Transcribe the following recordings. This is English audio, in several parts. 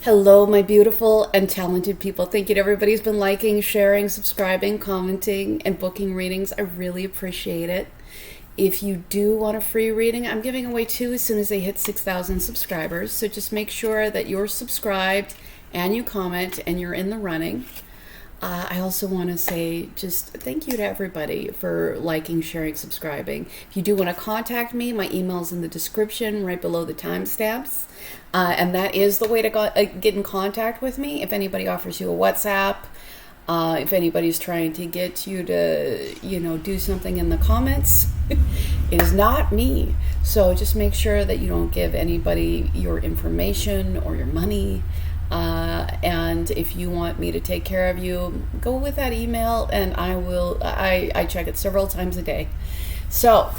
Hello, my beautiful and talented people. Thank you to everybody who's been liking, sharing, subscribing, commenting, and booking readings. I really appreciate it. If you do want a free reading, I'm giving away 2 as soon as they hit 6,000 subscribers. So just make sure that you're subscribed and you comment and you're in the running. I also want to say just thank you to everybody for liking, sharing, subscribing. If you do want to contact me, my email's in the description right below the timestamps. And that is the way to get in contact with me. If anybody offers you a WhatsApp, if anybody's trying to get you to, do something in the comments, it is not me. So just make sure that you don't give anybody your information or your money. And if you want me to take care of you, go with that email and I will. I check it several times a day. So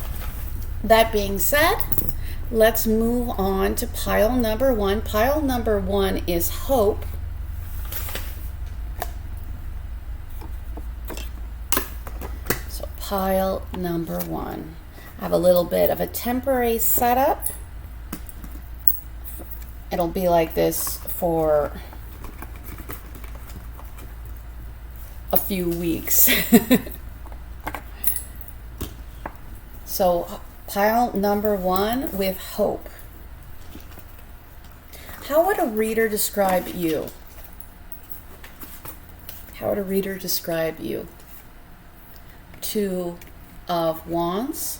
that being said, let's move on to pile number 1. Pile number 1 is hope. So pile number 1. I have a little bit of a temporary setup. It'll be like this for a few weeks. So pile number 1 with hope. How would a reader describe you? How would a reader describe you? 2 of Wands.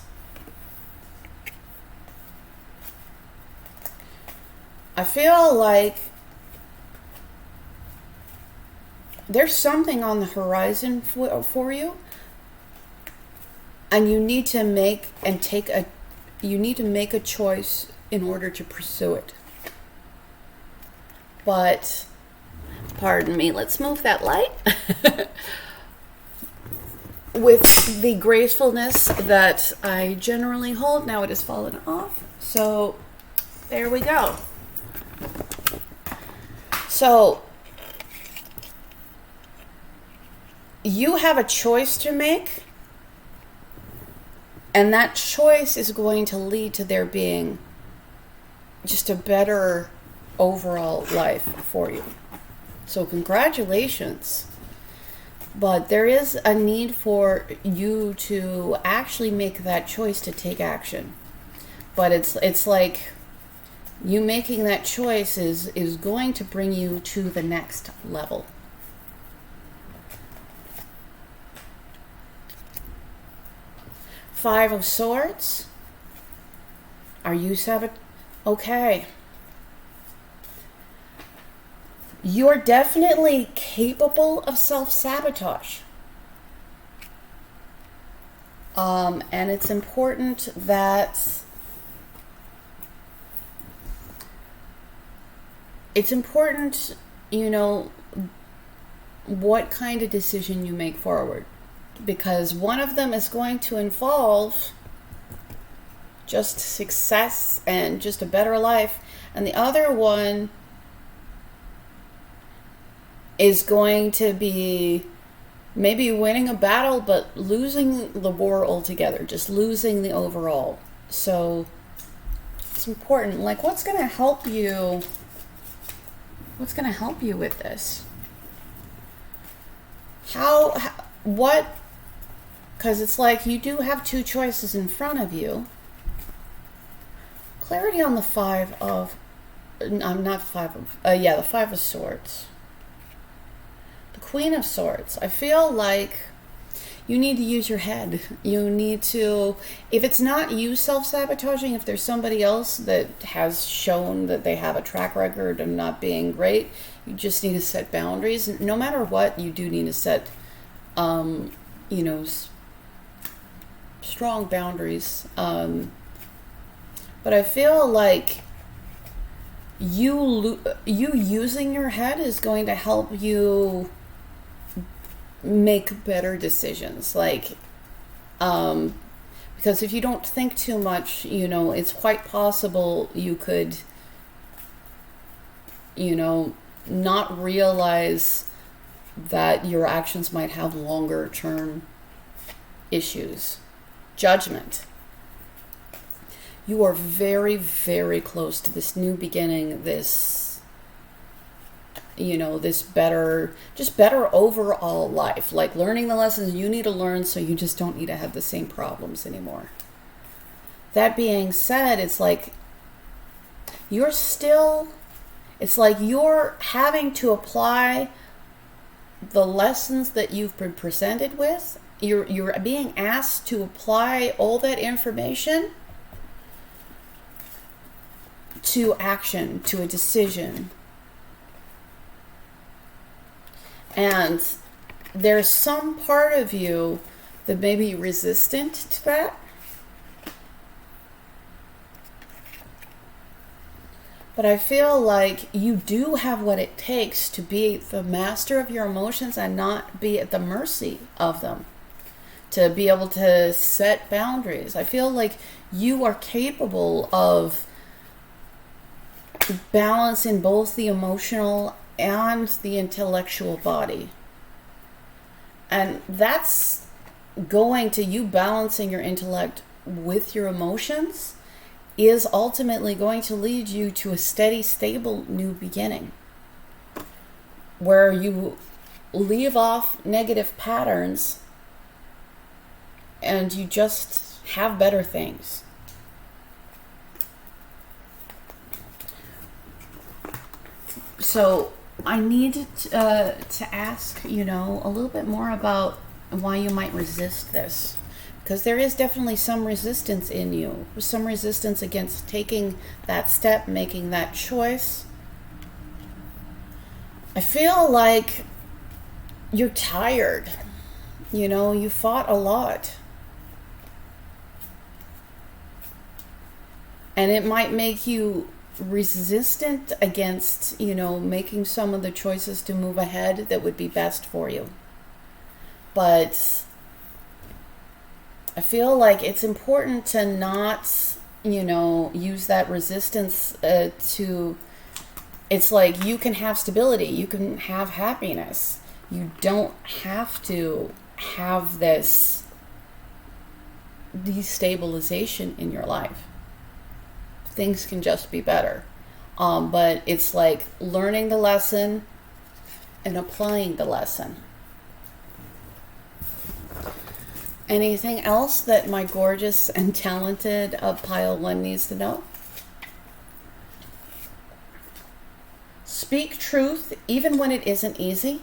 I feel like there's something on the horizon for you, and you need to make a choice in order to pursue it. But pardon me, let's move that light. With the gracefulness that I generally hold, now it has fallen off. So there we go. So you have a choice to make, and that choice is going to lead to there being just a better overall life for you. So congratulations. But there is a need for you to actually make that choice to take action. But it's like you making that choice is going to bring you to the next level. Five of Swords. Are you okay? You're definitely capable of self-sabotage. And it's important that what kind of decision you make forward. Because one of them is going to involve just success and just a better life. And the other one is going to be maybe winning a battle, but losing the war altogether. Just losing the overall. So it's important. Like, what's going to help you? What's going to help you with this? What? Because it's like you do have 2 choices in front of you. Clarity on the the 5 of Swords. The Queen of Swords. I feel like you need to use your head. You need to, if it's not you self-sabotaging, if there's somebody else that has shown that they have a track record of not being great, you just need to set boundaries. No matter what, you do need to set, strong boundaries. But I feel like you using your head is going to help you make better decisions. Like, because if you don't think too much, it's quite possible you could, not realize that your actions might have longer term issues. Judgment. You are very, very close to this new beginning, this this better, just better overall life. Like learning the lessons you need to learn so you just don't need to have the same problems anymore. That being said, it's like you're having to apply the lessons that you've been presented with. You're being asked to apply all that information to action, to a decision. And there's some part of you that may be resistant to that. But I feel like you do have what it takes to be the master of your emotions and not be at the mercy of them. To be able to set boundaries. I feel like you are capable of balancing both the emotional and the intellectual body. And that's going to you balancing your intellect with your emotions is ultimately going to lead you to a steady, stable new beginning where you leave off negative patterns and you just have better things. So I need to ask, a little bit more about why you might resist this. Because there is definitely some resistance in you. Some resistance against taking that step, making that choice. I feel like you're tired. You fought a lot. And it might make you resistant against, making some of the choices to move ahead that would be best for you. But I feel like it's important to not, use that resistance to, it's like you can have stability, you can have happiness. You don't have to have this destabilization in your life. Things can just be better. But it's like learning the lesson and applying the lesson. Anything else that my gorgeous and talented pile one needs to know? Speak truth even when it isn't easy.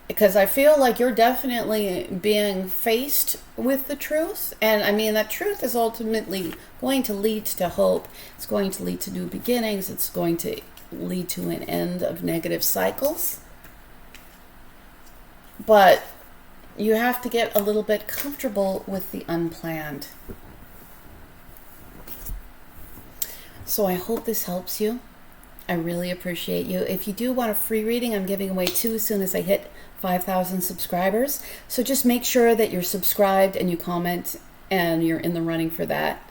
Because I feel like you're definitely being faced with the truth. And I mean, that truth is ultimately going to lead to hope. It's going to lead to new beginnings. It's going to lead to an end of negative cycles. But you have to get a little bit comfortable with the unplanned. So I hope this helps you. I really appreciate you. If you do want a free reading, I'm giving away 2 as soon as I hit 5,000 subscribers. So just make sure that you're subscribed and you comment and you're in the running for that.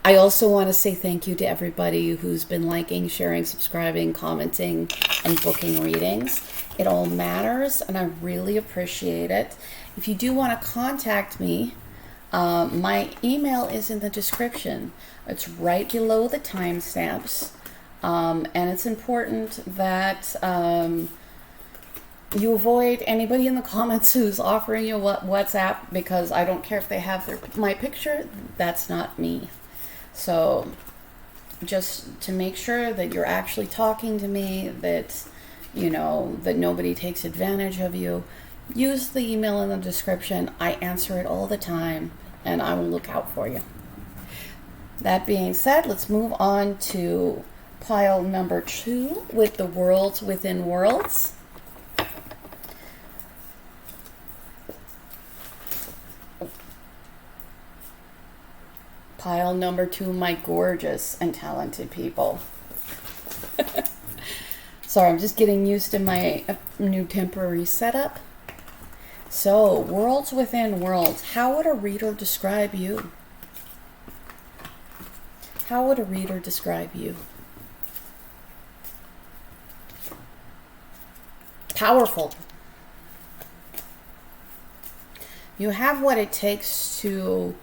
I also want to say thank you to everybody who's been liking, sharing, subscribing, commenting, and booking readings. It all matters, and I really appreciate it. If you do want to contact me, my email is in the description. It's right below the timestamps, and it's important that you avoid anybody in the comments who's offering you WhatsApp, because I don't care if they have my picture. That's not me. So just to make sure that you're actually talking to me, that that nobody takes advantage of you, use the email in the description. I answer it all the time, and I will look out for you. That being said, let's move on to pile number 2 with the worlds within worlds. Pile number 2, my gorgeous and talented people. Sorry, I'm just getting used to my new temporary setup. So, worlds within worlds. How would a reader describe you? How would a reader describe you? Powerful. You have what it takes to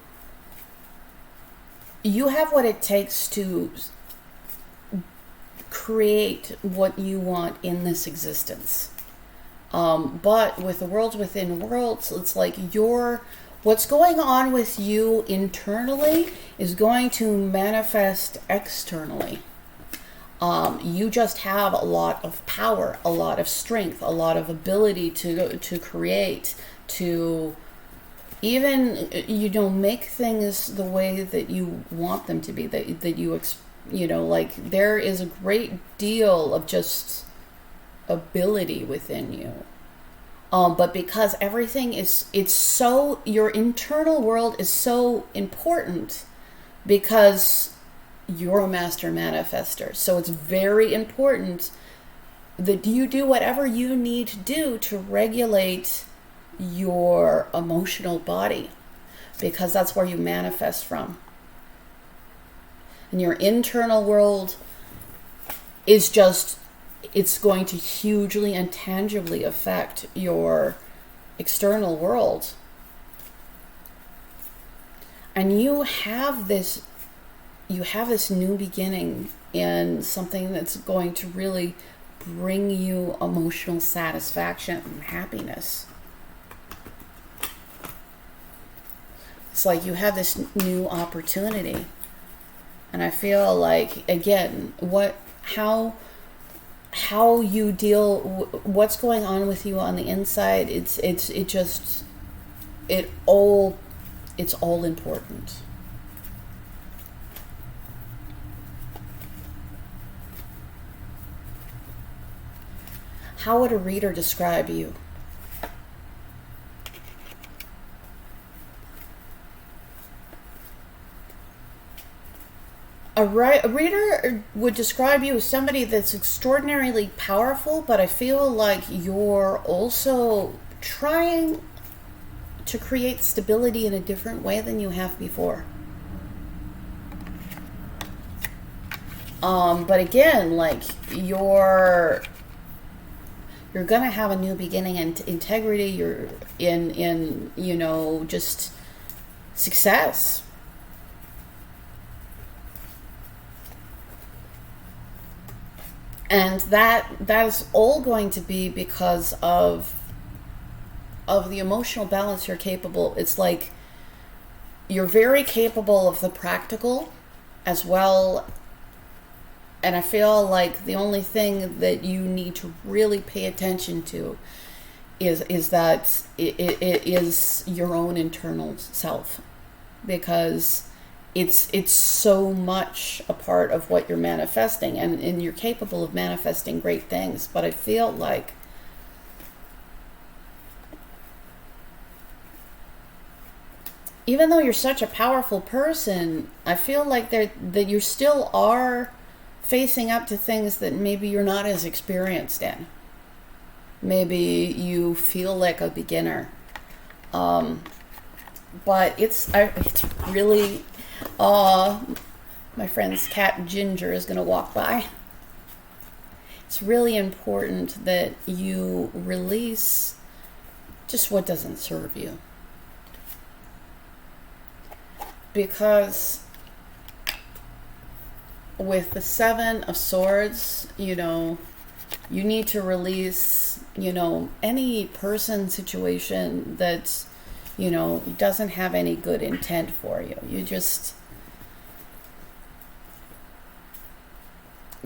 create what you want in this existence. But with the worlds within worlds, it's like what's going on with you internally is going to manifest externally. You just have a lot of power, a lot of strength, a lot of ability to create, to even, make things the way that you want them to be, that you like, there is a great deal of just ability within you. But because everything your internal world is so important, because you're a master manifester. So it's very important that you do whatever you need to do to regulate your emotional body, because that's where you manifest from. And your internal world is just, it's going to hugely and tangibly affect your external world. And you have this new beginning in something that's going to really bring you emotional satisfaction and happiness. It's like you have this new opportunity. And I feel like, again, how you deal, what's going on with you on the inside, it's all important. How would a reader describe you? A reader would describe you as somebody that's extraordinarily powerful, but I feel like you're also trying to create stability in a different way than you have before. But again, like, you're gonna have a new beginning and integrity. You're in just success. And that is all going to be because of the emotional balance you're capable. It's like you're very capable of the practical as well. And I feel like the only thing that you need to really pay attention to is that it is your own internal self, because it's so much a part of what you're manifesting, and you're capable of manifesting great things. But I feel like even though you're such a powerful person, I feel like that you still are facing up to things that maybe you're not as experienced in. Maybe you feel like a beginner. But it's really... my friend's cat Ginger is going to walk by. It's really important that you release just what doesn't serve you. Because with the Seven of Swords, you need to release, any person, situation that, doesn't have any good intent for you. You just...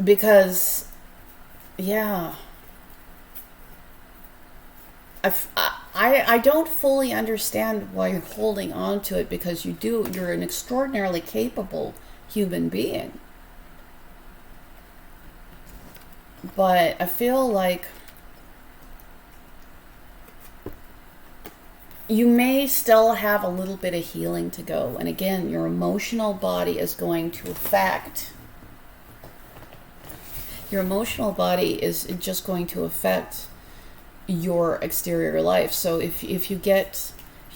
Because, yeah... I don't fully understand why you're holding on to it, because you're an extraordinarily capable human being. But I feel like you may still have a little bit of healing to go. And again, your emotional body is going to affect... Your emotional body is just going to affect your exterior life. So if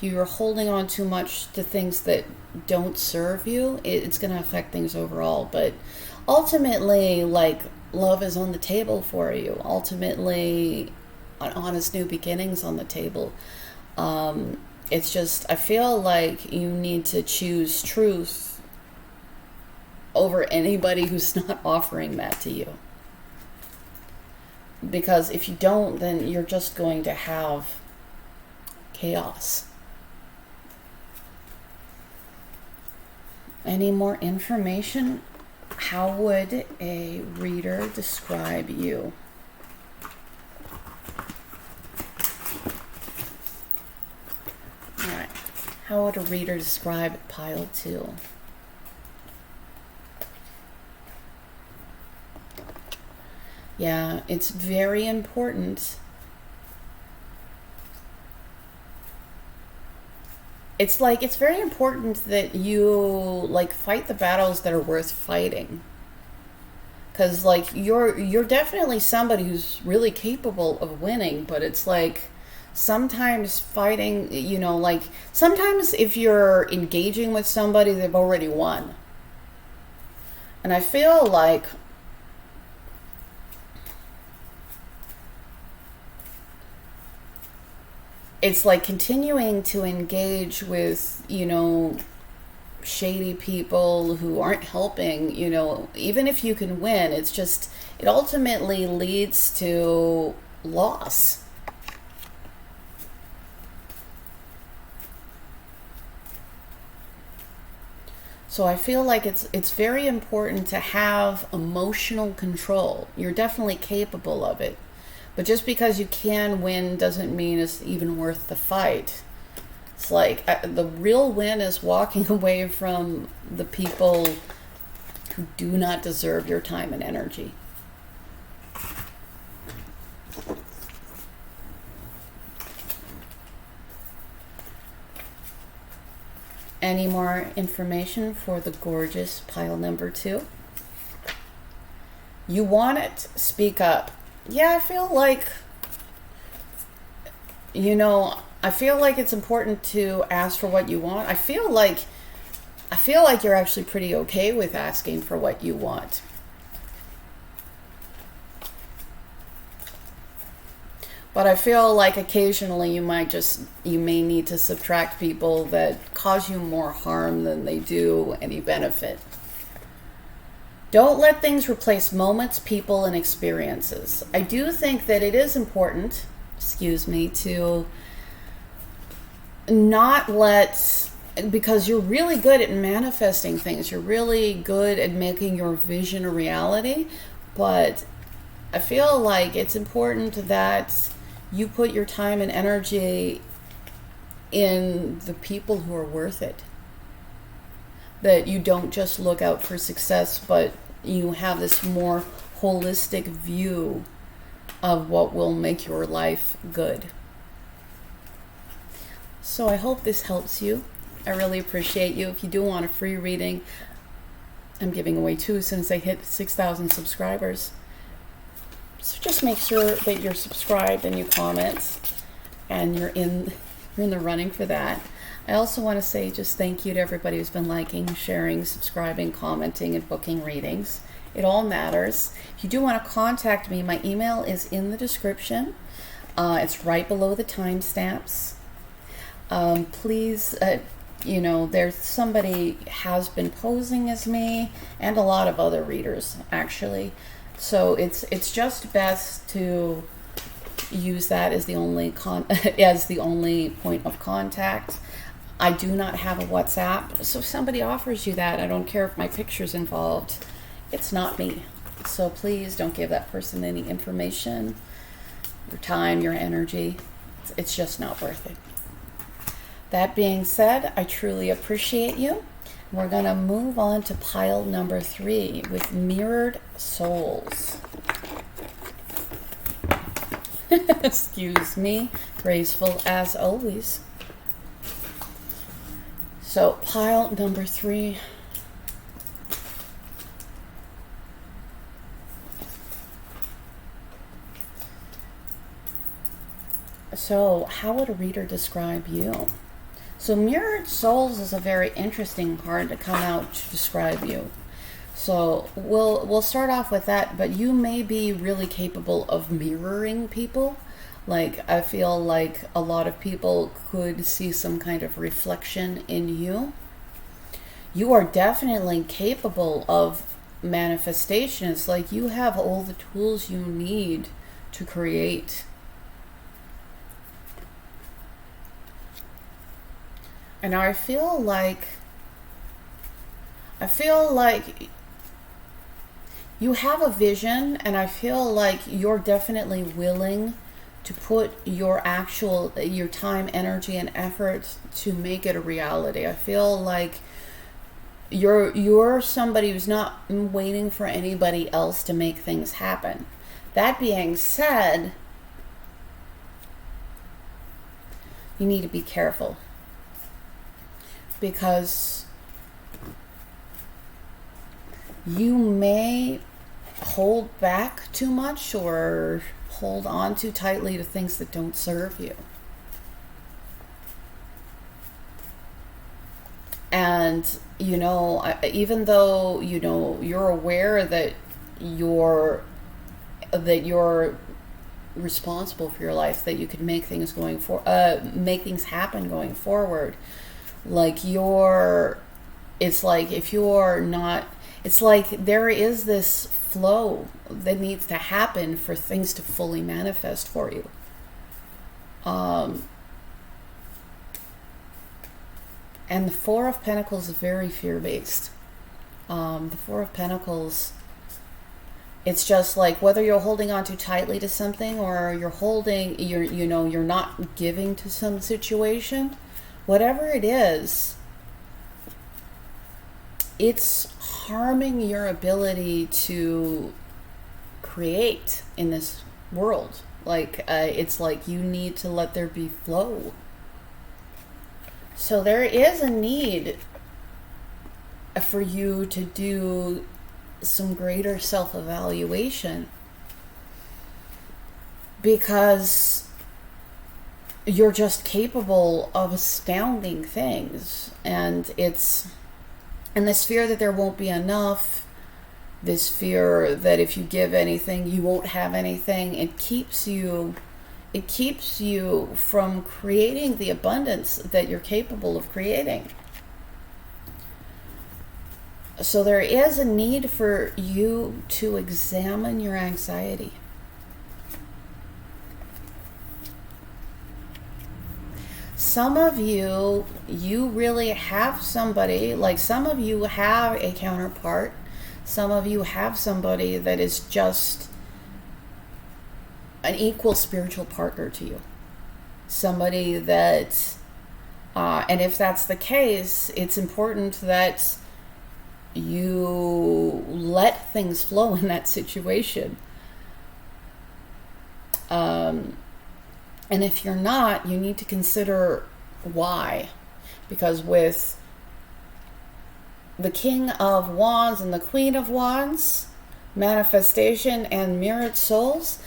you're holding on too much to things that don't serve you, it's going to affect things overall. But ultimately, like, love is on the table for you. Ultimately, an honest new beginnings on the table. It's just, I feel like you need to choose truth over anybody who's not offering that to you. Because if you don't, then you're just going to have chaos. Any more information? How would a reader describe you? All right. How would a reader describe pile 2? Yeah, it's very important. It's very important that you fight the battles that are worth fighting. Because you're definitely somebody who's really capable of winning, but it's sometimes fighting, sometimes if you're engaging with somebody, they've already won. And I feel like it's continuing to engage with, shady people who aren't helping, even if you can win, it ultimately leads to loss. So I feel like it's very important to have emotional control. You're definitely capable of it. But just because you can win doesn't mean it's even worth the fight. It's the real win is walking away from the people who do not deserve your time and energy. Any more information for the gorgeous pile number 2? You want it? Speak up. Yeah, I feel I feel like it's important to ask for what you want. I feel like you're actually pretty okay with asking for what you want. But I feel like occasionally you may need to subtract people that cause you more harm than they do any benefit. Don't let things replace moments, people, and experiences. I do think that it is important, to not let, because you're really good at manifesting things. You're really good at making your vision a reality. But I feel like it's important that you put your time and energy in the people who are worth it. That you don't just look out for success, but you have this more holistic view of what will make your life good. So I hope this helps you. I really appreciate you. If you do want a free reading, I'm giving away 2 since I hit 6,000 subscribers. So just make sure that you're subscribed and you comment, and you're in the running for that. I also want to say just thank you to everybody who's been liking, sharing, subscribing, commenting, and booking readings. It all matters. If you do want to contact me, my email is in the description. It's right below the timestamps. Please, there's somebody has been posing as me, and a lot of other readers actually. So it's just best to use that as the only point of contact. I do not have a WhatsApp, so if somebody offers you that, I don't care if my picture's involved. It's not me. So please don't give that person any information, your time, your energy. It's just not worth it. That being said, I truly appreciate you. We're going to move on to pile number 3 with Mirrored Souls. Excuse me, graceful as always. So pile number 3. So how would a reader describe you? So Mirrored Souls is a very interesting card to come out to describe you. So we'll start off with that, but you may be really capable of mirroring people. I feel like a lot of people could see some kind of reflection in you. You are definitely capable of manifestation. It's you have all the tools you need to create. And I feel like you have a vision, and I feel like you're definitely willing to put your time, energy, and effort to make it a reality. I feel like you're somebody who's not waiting for anybody else to make things happen. That being said, you need to be careful, because you may hold back too much or hold on too tightly to things that don't serve you. And, even though, you're aware that you're responsible for your life, that you could make things happen going forward, it's like there is this flow that needs to happen for things to fully manifest for you. And the Four of Pentacles is very fear-based. The Four of Pentacles, it's just like whether you're holding on too tightly to something or you're not giving to some situation, whatever it is, it's harming your ability to create in this world. It's like you need to let there be flow. So there is a need for you to do some greater self-evaluation, because you're just capable of astounding things, and this fear that there won't be enough, this fear that if you give anything you won't have anything, it keeps you from creating the abundance that you're capable of creating. So there is a need for you to examine your anxiety. Some of you really have somebody, some of you have a counterpart. Some of you have somebody that is just an equal spiritual partner to you. Somebody that, and if that's the case, it's important that you let things flow in that situation. And if you're not, you need to consider why. Because with the King of Wands and the Queen of Wands, manifestation and mirrored souls,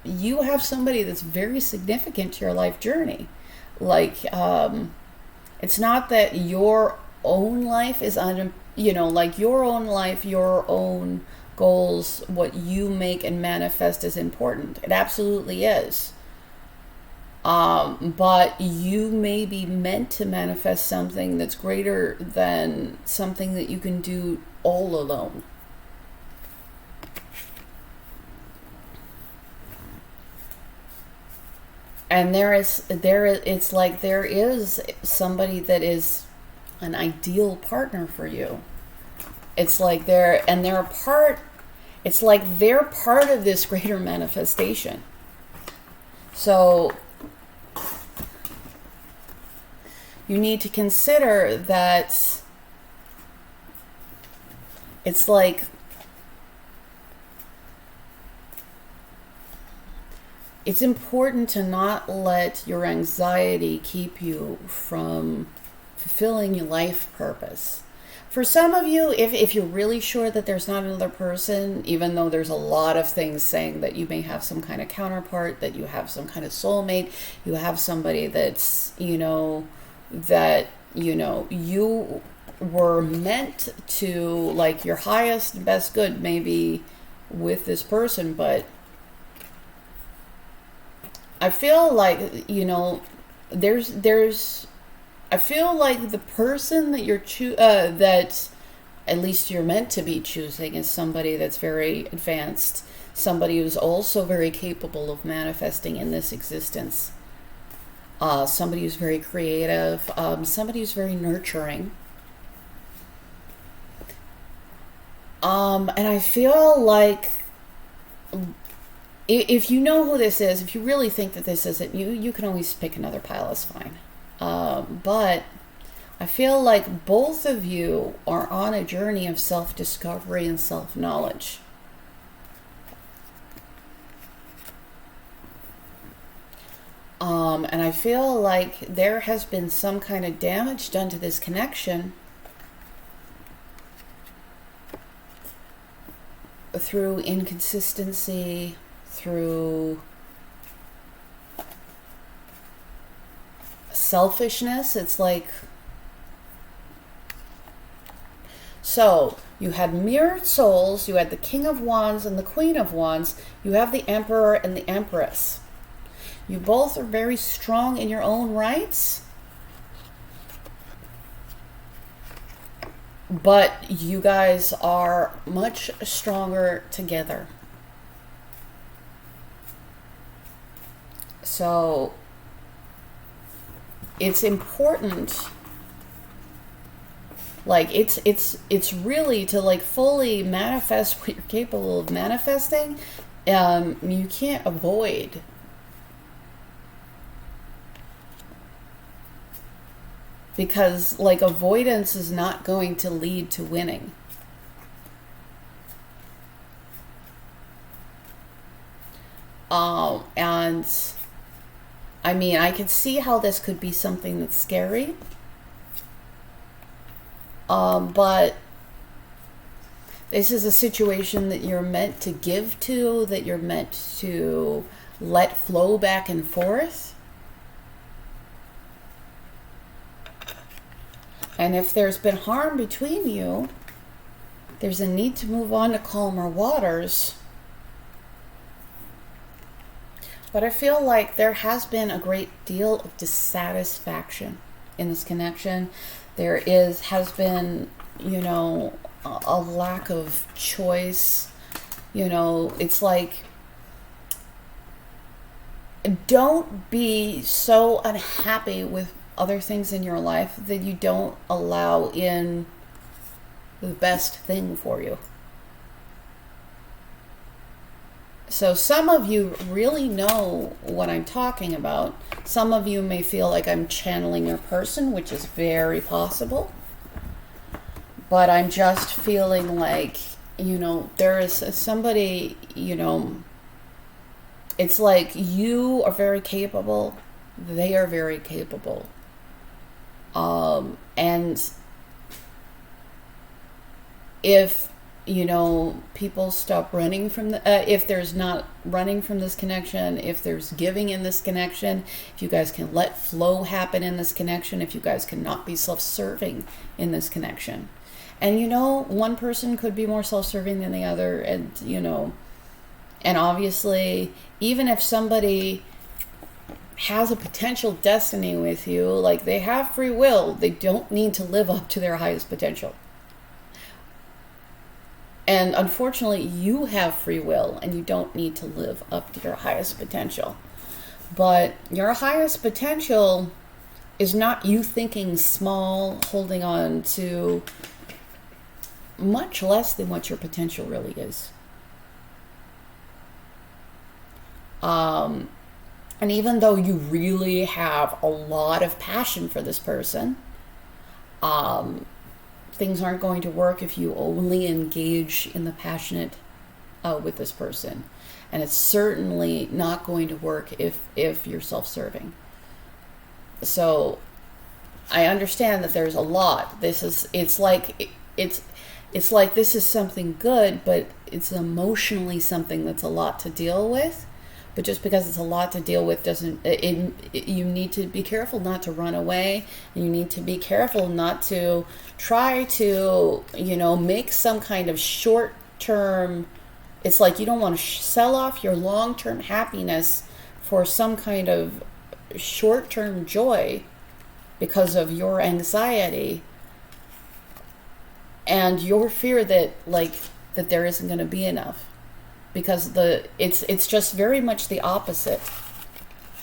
you have somebody that's very significant to your life journey. It's not that your own life is your own life, your own goals, what you make and manifest is important. It absolutely is. But you may be meant to manifest something that's greater than something that you can do all alone. And there is somebody that is an ideal partner for you. It's like they're part of this greater manifestation. So you need to consider that it's like it's important to not let your anxiety keep you from fulfilling your life purpose. For some of you, if you're really sure that there's not another person, even though there's a lot of things saying that you may have some kind of counterpart, that you have some kind of soulmate, you have somebody that's, you were meant to, your highest and best good maybe with this person, but I feel like, I feel like the person that you're at least you're meant to be choosing, is somebody that's very advanced, somebody who's also very capable of manifesting in this existence, somebody who's very creative, somebody who's very nurturing. And I feel like if you know who this is, if you really think that this isn't you can always pick another pile, it's fine. But I feel like both of you are on a journey of self-discovery and self-knowledge. And I feel like there has been some kind of damage done to this connection through inconsistency, through selfishness. It's like, so you had mirrored souls, you had the King of Wands and the Queen of Wands, you have the Emperor and the Empress. You both are very strong in your own rights, but you guys are much stronger together. So it's important, like it's really to like fully manifest what you're capable of manifesting. You can't avoid because like avoidance is not going to lead to winning. And I mean, I can see how this could be something that's scary. But this is a situation that you're meant to give to, that you're meant to let flow back and forth. And if there's been harm between you, there's a need to move on to calmer waters. But I feel like there has been a great deal of dissatisfaction in this connection. There has been, you know, a lack of choice. You know, it's like, don't be so unhappy with other things in your life that you don't allow in the best thing for you. So some of you really know what I'm talking about. Some of you may feel like I'm channeling your person, which is very possible. But I'm just feeling like, you know, there is somebody, you know, it's like you are very capable, they are very capable. And if, you know, people stop running from the, if there's not running from this connection, if there's giving in this connection, if you guys can let flow happen in this connection, if you guys cannot be self-serving in this connection. And, you know, one person could be more self-serving than the other. And, you know, and obviously, even if somebody has a potential destiny with you, like they have free will, they don't need to live up to their highest potential. And unfortunately, you have free will and you don't need to live up to your highest potential. But your highest potential is not you thinking small, holding on to much less than what your potential really is. And even though you really have a lot of passion for this person, things aren't going to work if you only engage in the passionate with this person. And it's certainly not going to work if you're self-serving. So I understand that there's a lot. It's like this is something good, but it's emotionally something that's a lot to deal with. But just because it's a lot to deal with doesn't, you need to be careful not to run away. And you need to be careful not to try to, you know, make some kind of short-term, it's like you don't want to sell off your long-term happiness for some kind of short-term joy because of your anxiety. and your fear that that there isn't going to be enough, because it's just very much the opposite.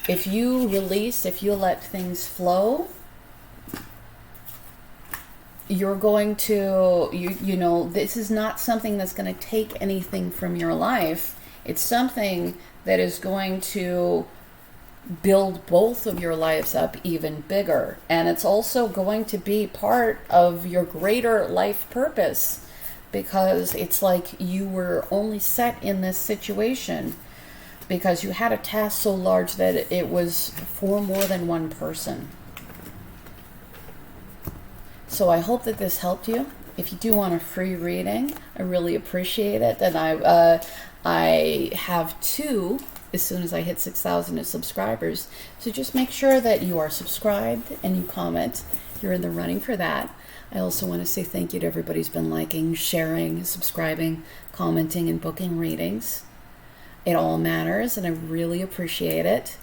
If you release, if you let things flow, you're going to, you know, this is not something that's going to take anything from your life. It's something that is going to build both of your lives up even bigger. And it's also going to be part of your greater life purpose, because it's like you were only set in this situation because you had a task so large that it was for more than one person. So I hope that this helped you. If you do want a free reading, I really appreciate it. And I have 2 as soon as I hit 6,000 subscribers. So just make sure that you are subscribed and you comment. You're in the running for that. I also want to say thank you to everybody who's been liking, sharing, subscribing, commenting, and booking readings. It all matters, and I really appreciate it.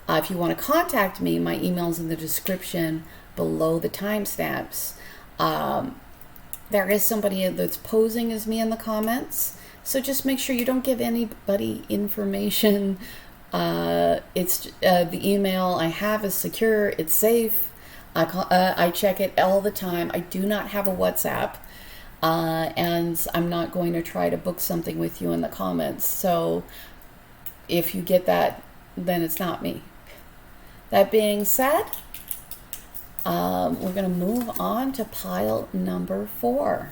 If you want to contact me, my email's in the description below the timestamps. There is somebody that's posing as me in the comments, so just make sure you don't give anybody information. It's the email I have is secure, it's safe. I check it all the time. I do not have a WhatsApp, and I'm not going to try to book something with you in the comments. So if you get that, then it's not me. That being said, we're going to move on to pile number 4.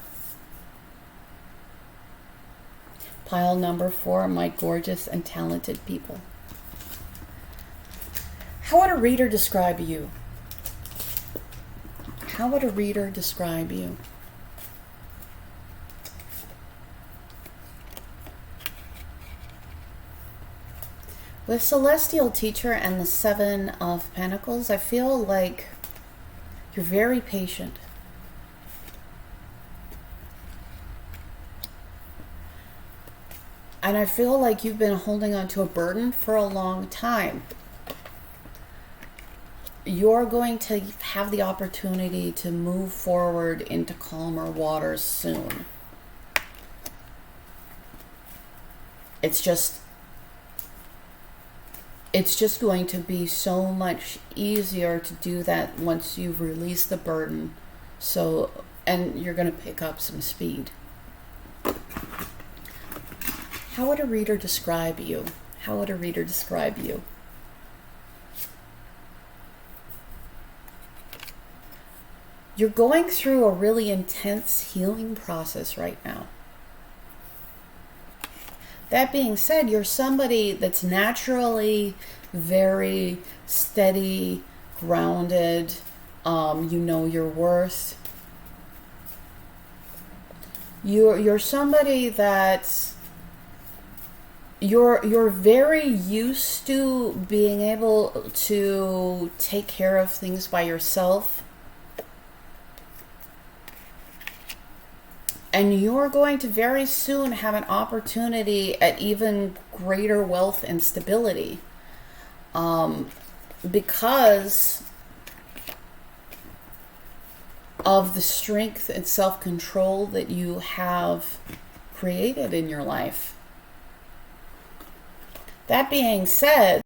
Pile number 4, my gorgeous and talented people. How would a reader describe you? How would a reader describe you? With Celestial Teacher and the 7 of Pentacles, I feel like you're very patient. And I feel like you've been holding on to a burden for a long time. You're going to have the opportunity to move forward into calmer waters soon. It's just going to be so much easier to do that once you've released the burden. So, and you're going to pick up some speed. How would a reader describe you? How would a reader describe you? You're going through a really intense healing process right now. That being said, you're somebody that's naturally very steady, grounded. You know your worth. You're somebody that's you're very used to being able to take care of things by yourself. And you're going to very soon have an opportunity at even greater wealth and stability. Because of the strength and self-control that you have created in your life. That being said,